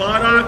12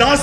10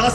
10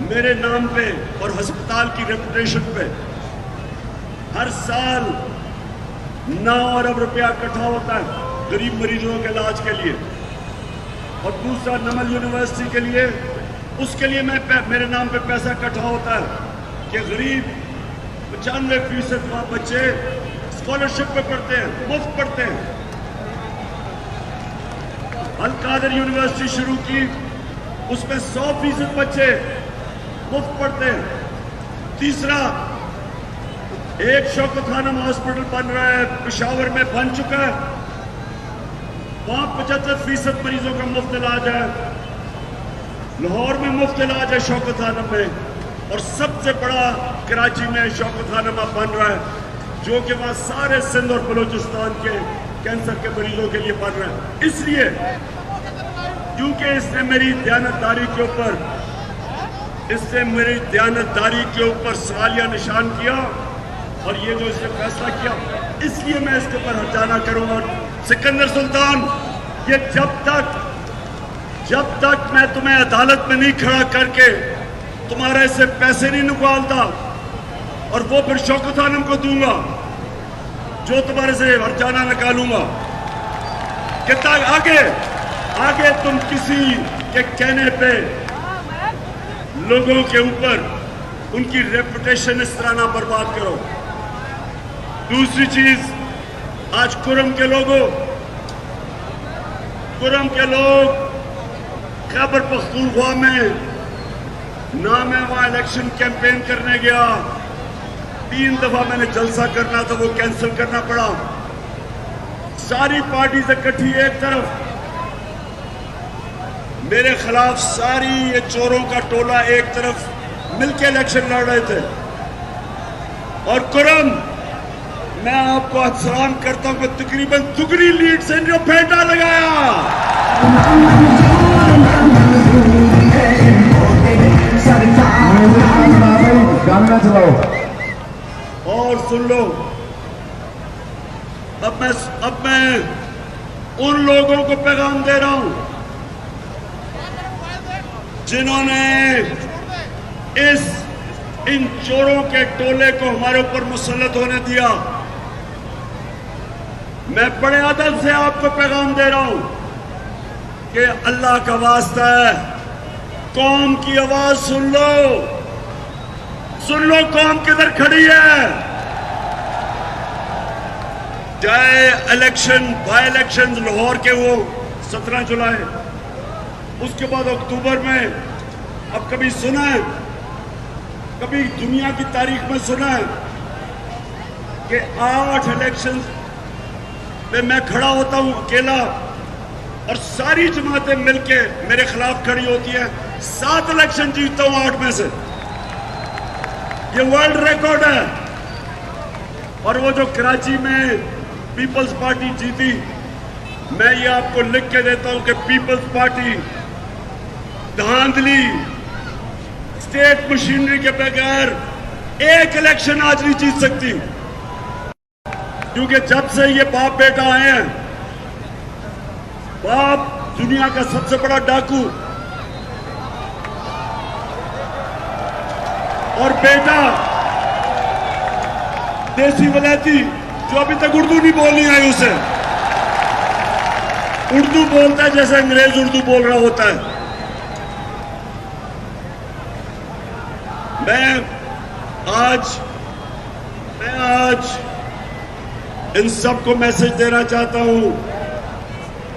میرے نام پہ اور ہسپتال کی ریپوٹیشن پہ ہر سال 9 ارب روپیہ اکٹھا ہوتا ہے غریب مریضوں کے علاج کے لیے. اور دوسرا نمل یونیورسٹی کے لیے، اس کے لیے میرے نام پہ پیسہ اکٹھا ہوتا ہے کہ غریب 95% وہاں بچے اسکالرشپ پہ پڑھتے ہیں، مفت پڑھتے ہیں. القادر یونیورسٹی شروع کی، اس میں 100% بچے مفت پڑھتے ہیں. تیسرا، ایک شوکت خانم ہاسپٹل بن رہا ہے پشاور میں، بن چکا ہے، وہاں 75% مریضوں کا مفت علاج ہے. لاہور میں مفت علاج ہے شوکت خانم میں، اور سب سے بڑا کراچی میں شوکت خانم بن رہا ہے جو کہ وہاں سارے سندھ اور بلوچستان کے کینسر کے مریضوں کے لیے بن رہا ہے. اس لیے کیونکہ اس نے میری دیانتداری کے اوپر سوالیہ نشان کیا، اور یہ جو اس نے فیصلہ کیا، اس لیے میں اس کے اوپر ہرجانہ کروں گا. سکندر سلطان، یہ جب تک میں تمہیں عدالت میں نہیں کھڑا کر کے تمہارے سے پیسے نہیں نکالتا اور وہ پھر شوکت خانم کو دوں گا جو تمہارے سے ہرجانہ نکالوں گا، کہ آگے تم کسی کے کہنے پہ لوگوں کے اوپر ان کی ریپوٹیشن اس طرح نہ برباد کرو. دوسری چیز، آج کرم کے لوگ خیبر پختونخوا میں نہ میں وہاں الیکشن کیمپین کرنے گیا، 3 دفعہ میں نے جلسہ کرنا تھا، وہ کینسل کرنا پڑا. ساری پارٹیز اکٹھی ایک طرف، میرے خلاف ساری یہ چوروں کا ٹولہ ایک طرف مل کے الیکشن لڑ رہے تھے. اور کرم، میں آپ کو سلام کرتا ہوں کہ تقریباً دگنی لیڈ سے جو پھینٹا لگایا. اور سن لو، اب میں ان لوگوں کو پیغام دے رہا ہوں جنہوں نے ان چوروں کے ٹولے کو ہمارے اوپر مسلط ہونے دیا. میں بڑے ادب سے آپ کو پیغام دے رہا ہوں کہ اللہ کا واسطہ ہے، قوم کی آواز سن لو قوم کدھر کھڑی ہے. چاہے بائی الیکشن لاہور کے وہ 17 جولائی، اس کے بعد اکتوبر میں، اب کبھی سنا ہے، کبھی دنیا کی تاریخ میں سنا ہے کہ 8 الیکشن پہ میں کھڑا ہوتا ہوں اکیلا اور ساری جماعتیں مل کے میرے خلاف کھڑی ہوتی ہیں، 7 الیکشن جیتتا ہوں 8 میں سے. یہ ورلڈ ریکارڈ ہے. اور وہ جو کراچی میں پیپلز پارٹی جیتی، میں یہ آپ کو لکھ کے دیتا ہوں کہ پیپلز پارٹی دھاندلی اسٹیٹ مشینری کے بغیر ایک الیکشن آج نہیں جیت سکتی. کیونکہ جب سے یہ باپ بیٹا آئے ہیں، باپ دنیا کا سب سے بڑا ڈاکو اور بیٹا دیسی ولایتی جو ابھی تک اردو نہیں بولنی آئی، اسے اردو بولتا ہے جیسے انگریز اردو بول رہا ہوتا ہے. میں آج ان سب کو میسج دینا چاہتا ہوں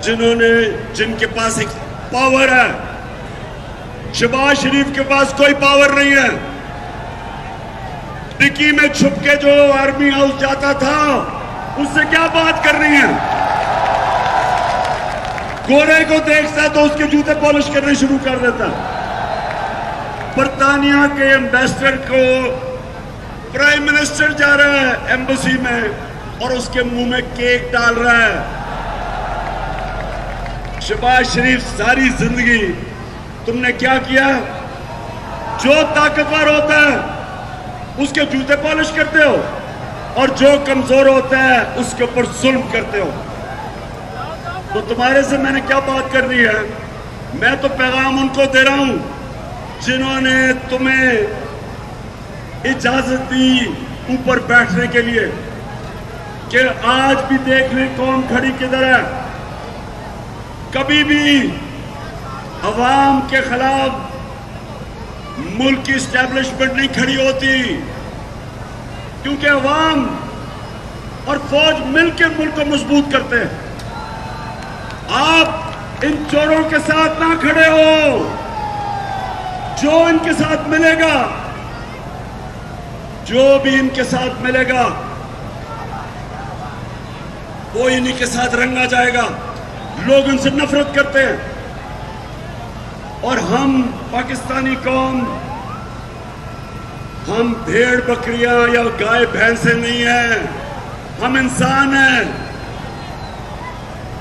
جن کے پاس ایک پاور ہے. شہباز شریف کے پاس کوئی پاور نہیں ہے. ٹکی میں چھپ کے جو آرمی ہاؤس جاتا تھا، اس سے کیا بات کرنی ہے؟ گورے کو دیکھتا ہے تو اس کے جوتے پالش کرنے شروع کر دیتا. برطانیہ کے ایمبیسڈر کو پرائم منسٹر جا رہا ہے ایمبسی میں اور اس کے منہ میں کیک ڈال رہا ہے. شہباز شریف ساری زندگی تم نے کیا کیا؟ جو طاقتور ہوتا ہے اس کے جوتے پالش کرتے ہو، اور جو کمزور ہوتا ہے اس کے اوپر ظلم کرتے ہو. تو تمہارے سے میں نے کیا بات کرنی ہے؟ میں تو پیغام ان کو دے رہا ہوں جنہوں نے تمہیں اجازت دی اوپر بیٹھنے کے لیے کہ آج بھی دیکھ لیں قوم کھڑی کدھر ہے. کبھی بھی عوام کے خلاف ملک کی اسٹیبلشمنٹ نہیں کھڑی ہوتی، کیونکہ عوام اور فوج مل کے ملک کو مضبوط کرتے ہیں. آپ ان چوروں کے ساتھ نہ کھڑے ہو. جو ان کے ساتھ ملے گا، جو بھی ان کے ساتھ ملے گا، وہ انہی کے ساتھ رنگا جائے گا. لوگ ان سے نفرت کرتے ہیں، اور ہم پاکستانی قوم، ہم بھیڑ بکریاں یا گائے بھینسیں نہیں ہیں، ہم انسان ہیں.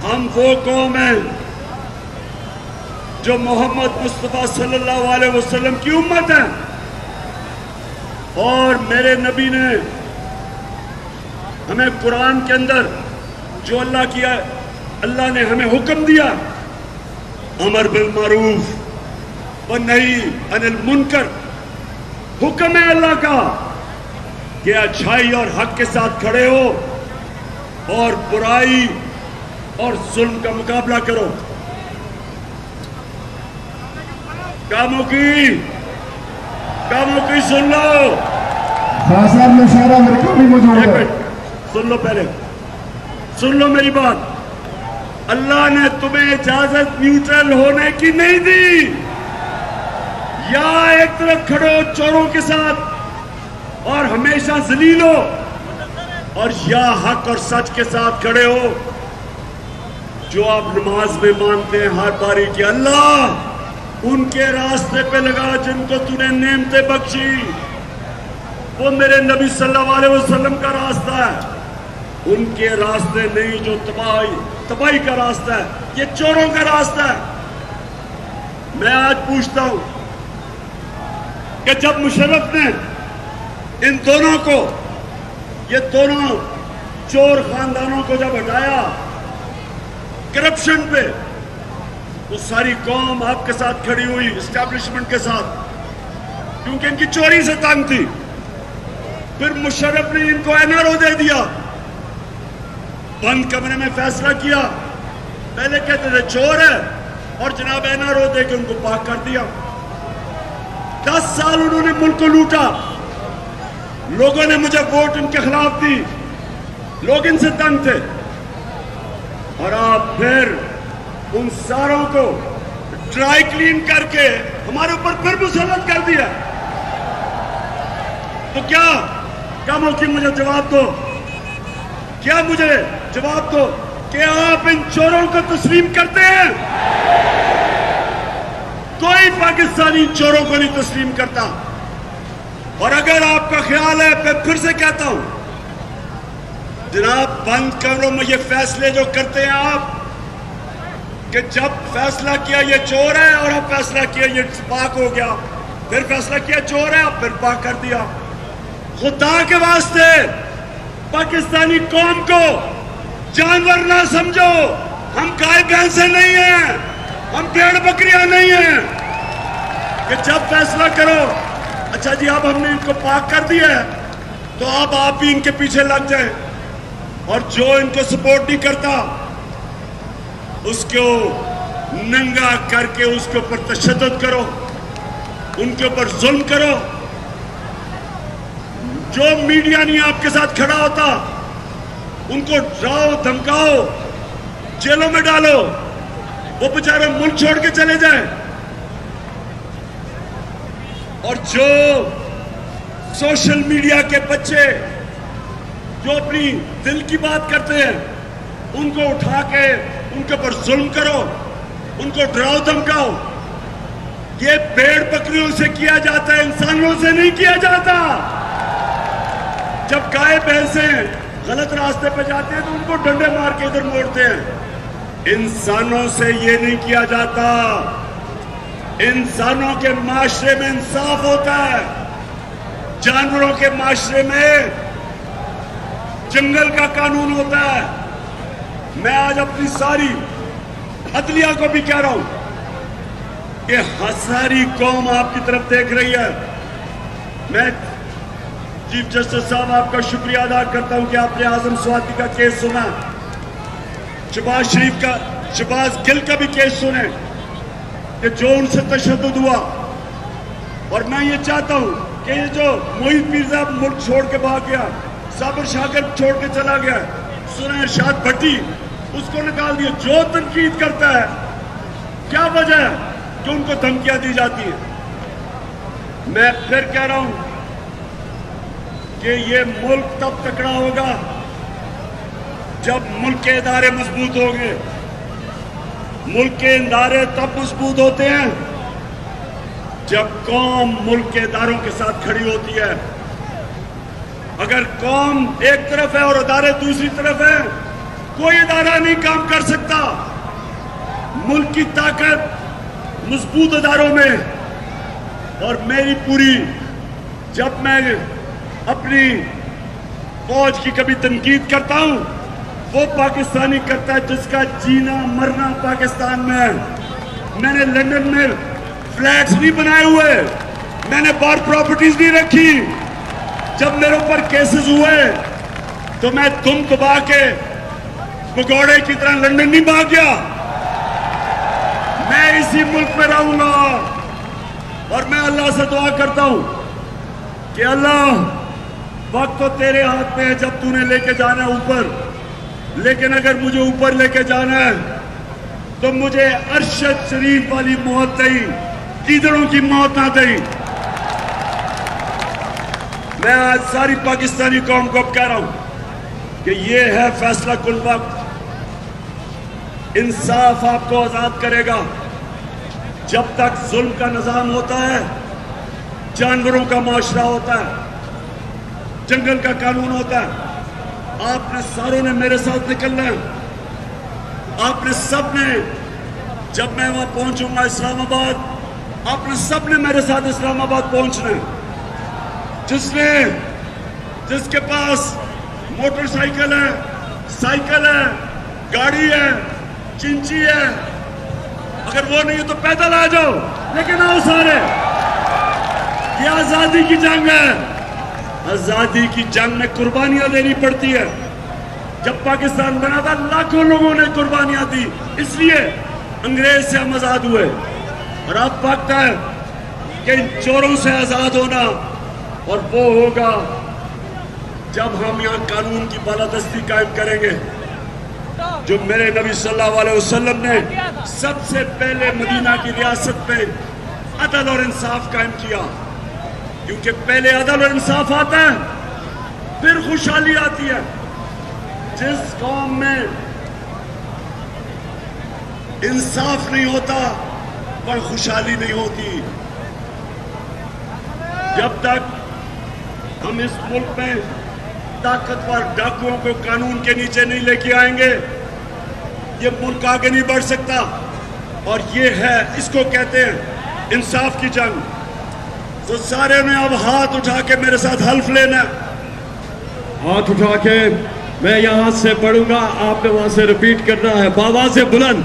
ہم وہ قوم ہیں جو محمد مصطفیٰ صلی اللہ علیہ وسلم کی امت ہے. اور میرے نبی نے ہمیں قرآن کے اندر جو اللہ نے ہمیں حکم دیا، امر بالمعروف ونہی عن المنکر، حکم ہے اللہ کا کہ اچھائی اور حق کے ساتھ کھڑے ہو اور برائی اور ظلم کا مقابلہ کرو. کاموں کی سن لو. صاحب نے سارا لڑکا بھی موجود ہے. سن لو، پہلے سن لو میری بات. اللہ نے تمہیں اجازت نیوٹرل ہونے کی نہیں دی. یا ایک طرف کھڑو چوروں کے ساتھ اور ہمیشہ ذلیل ہو، اور یا حق اور سچ کے ساتھ کھڑے ہو. جو آپ نماز میں مانتے ہیں ہر باری کہ اللہ ان کے راستے پہ لگا جن کو تو نے نعمتیں بخشی. وہ میرے نبی صلی اللہ علیہ وسلم کا راستہ ہے، ان کے راستے نہیں جو تباہی کا راستہ ہے، یہ چوروں کا راستہ ہے. میں آج پوچھتا ہوں کہ جب مشرف نے ان دونوں کو، یہ دونوں چور خاندانوں کو جب ہٹایا کرپشن پہ، تو ساری قوم آپ کے ساتھ کھڑی ہوئی، اسٹیبلشمنٹ کے ساتھ، کیونکہ ان کی چوری سے تنگ تھی. پھر مشرف نے ان کو NRO دے دیا، بند کمرے میں فیصلہ کیا. پہلے کہتے تھے چور ہے، اور جناب NRO دے کے ان کو پاک کر دیا. 10 سال انہوں نے ملک کو لوٹا. لوگوں نے مجھے ووٹ ان کے خلاف دی، لوگ ان سے تنگ تھے، اور آپ پھر ان ساروں کو ڈرائی کلین کر کے ہمارے اوپر پھر مسلط کر دیا. تو کیا موقع مجھے جواب دو، کیا مجھے جواب دو کہ آپ ان چوروں کو تسلیم کرتے ہیں؟ کوئی پاکستانی چوروں کو نہیں تسلیم کرتا. اور اگر آپ کا خیال ہے، میں پھر سے کہتا ہوں، جناب بند کمروں میں یہ فیصلے جو کرتے ہیں آپ، کہ جب فیصلہ کیا یہ چور ہے اور اب فیصلہ کیا یہ پاک ہو گیا، پھر فیصلہ کیا چور ہے اب پھر پاک کر دیا. خدا کے واسطے پاکستانی قوم کو جانور نہ سمجھو. ہم گائے بھینسیں نہیں ہیں، ہم بھیڑ بکریاں نہیں ہیں کہ جب فیصلہ کرو اچھا جی اب ہم نے ان کو پاک کر دیا ہے تو اب آپ بھی ان کے پیچھے لگ جائیں. اور جو ان کو سپورٹ نہیں کرتا اس کو ننگا کر کے اس کے اوپر تشدد کرو، ان کے اوپر ظلم کرو. جو میڈیا نہیں آپ کے ساتھ کھڑا ہوتا ان کو ڈراؤ دھمکاؤ، جیلوں میں ڈالو، وہ بیچارے ملک چھوڑ کے چلے جائیں. اور جو سوشل میڈیا کے بچے جو اپنی دل کی بات کرتے ہیں ان کو اٹھا کے ان کے اوپر ظلم کرو، ان کو ڈراؤ دھمکاؤ. یہ بھیڑ بکریوں سے کیا جاتا ہے، انسانوں سے نہیں کیا جاتا. جب گائے بھینسیں غلط راستے پہ جاتے ہیں تو ان کو ڈنڈے مار کے ادھر موڑتے ہیں. انسانوں سے یہ نہیں کیا جاتا. انسانوں کے معاشرے میں انصاف ہوتا ہے، جانوروں کے معاشرے میں جنگل کا قانون ہوتا ہے. میں آج اپنی ساری عدلیہ کو بھی کہہ رہا ہوں کہ ساری قوم آپ کی طرف دیکھ رہی ہے. میں چیف جسٹس صاحب آپ کا شکریہ ادا کرتا ہوں کہ آپ نے اعظم سوادی کا کیس سنا, شہباز گل کا بھی کیس سنے کہ جو ان سے تشدد ہوا. اور میں یہ چاہتا ہوں کہ یہ جو محیط پیر صاحب ملک چھوڑ کے بھاگ گیا, صابر شاکر چھوڑ کے چلا گیا, سنا ارشاد بھٹی اس کو نکال دیا. جو تنقید کرتا ہے کیا وجہ ہے کہ ان کو دھمکیاں دی جاتی ہیں؟ میں پھر کہہ رہا ہوں کہ یہ ملک تب تکڑا ہوگا جب ملک کے ادارے مضبوط ہوں گے. ملک کے ادارے تب مضبوط ہوتے ہیں جب قوم ملک کے اداروں کے ساتھ کھڑی ہوتی ہے. اگر قوم ایک طرف ہے اور ادارے دوسری طرف ہے, کوئی ادارہ نہیں کام کر سکتا. ملک کی طاقت مضبوط اداروں میں. اور میری پوری, جب میں اپنی فوج کی کبھی تنقید کرتا ہوں, وہ پاکستانی کرتا ہے جس کا جینا مرنا پاکستان میں ہے. میں نے لندن میں فلیٹس نہیں بنائے ہوئے, میں نے بار پراپرٹیز نہیں رکھی. جب میرے اوپر کیسز ہوئے تو میں دم دبا کے بگوڑے کی طرح لندن نہیں بھاگ گیا. میں اسی ملک میں رہوں گا. اور میں اللہ سے دعا کرتا ہوں کہ اللہ, وقت تو تیرے ہاتھ میں ہے جب تو نے لے کے جانا ہے اوپر, لیکن اگر مجھے اوپر لے کے جانا ہے تو مجھے ارشد شریف والی موت دئی, گیدڑوں کی موت نہ دئی. میں آج ساری پاکستانی قوم کو اب کہہ رہا ہوں کہ یہ ہے فیصلہ کن وقت. انصاف آپ کو آزاد کرے گا. جب تک ظلم کا نظام ہوتا ہے, جانوروں کا معاشرہ ہوتا ہے, جنگل کا قانون ہوتا ہے, آپ نے ساروں نے میرے ساتھ نکلنا ہے. آپ نے سب نے, جب میں وہاں پہنچوں گا اسلام آباد, آپ نے سب نے میرے ساتھ اسلام آباد پہنچنا ہے. جس کے پاس موٹر سائیکل ہے, سائیکل ہے, گاڑی ہے, چنچی ہے, اگر وہ نہیں ہے تو پیدل آ جاؤ, لیکن آؤ سارے. یہ آزادی کی جنگ ہے. آزادی کی جنگ میں قربانیاں دینی پڑتی ہے. جب پاکستان بنا تھا لاکھوں لوگوں نے قربانیاں دی, اس لیے انگریز سے ہم آزاد ہوئے. اور اب وقت ہے کہ ان چوروں سے آزاد ہونا, اور وہ ہوگا جب ہم یہاں قانون کی بالادستی قائم کریں گے. جو میرے نبی صلی اللہ علیہ وسلم نے سب سے پہلے مدینہ کی ریاست میں عدل اور انصاف قائم کیا, کیونکہ پہلے عدل اور انصاف آتا ہے پھر خوشحالی آتی ہے. جس قوم میں انصاف نہیں ہوتا پر خوشحالی نہیں ہوتی. جب تک ہم اس ملک میں طاقتور ڈاکوؤں کو قانون کے نیچے نہیں لے کے آئیں گے, یہ ملک آگے نہیں بڑھ سکتا. اور یہ ہے, اس کو کہتے ہیں انصاف کی جنگ. تو سارے نے اب ہاتھ اٹھا کے میرے ساتھ حلف لینا. ہاتھ اٹھا کے میں یہاں سے پڑھوں گا, آپ نے وہاں سے ریپیٹ کرنا ہے بآواز بلند,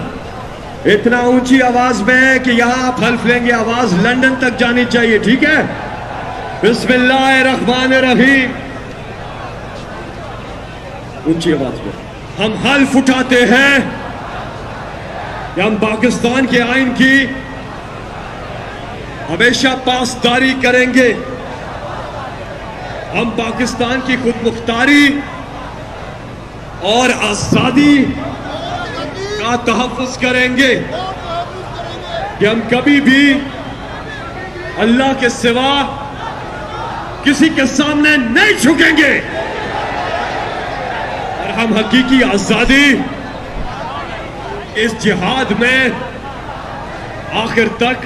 اتنا اونچی آواز میں کہ یہاں آپ حلف لیں گے, آواز لندن تک جانی چاہیے, ٹھیک ہے؟ بسم اللہ الرحمن الرحیم. اونچی آواز میں ہم حلف اٹھاتے ہیں کہ ہم پاکستان کے آئین کی ہمیشہ پاسداری کریں گے. ہم پاکستان کی خود مختاری اور آزادی کا تحفظ کریں گے کہ ہم کبھی بھی اللہ کے سوا کسی کے سامنے نہیں جھکیں گے. اور ہم حقیقی آزادی اس جہاد میں آخر تک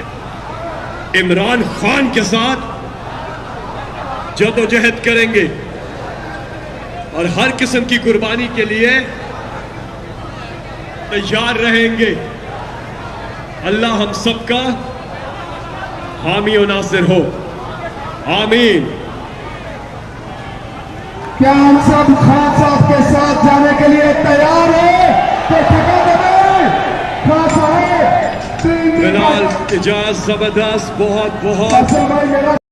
عمران خان کے ساتھ جدوجہد کریں گے اور ہر قسم کی قربانی کے لیے تیار رہیں گے. اللہ ہم سب کا حامی و ناصر ہو, آمین. کیا ہم سب خان صاحب کے ساتھ جانے کے لیے تیار ہیں؟ تو ٹھیکا دیں خان صاحب. بلال اجاز زبردست بہت بہت فیصل بھائی میرا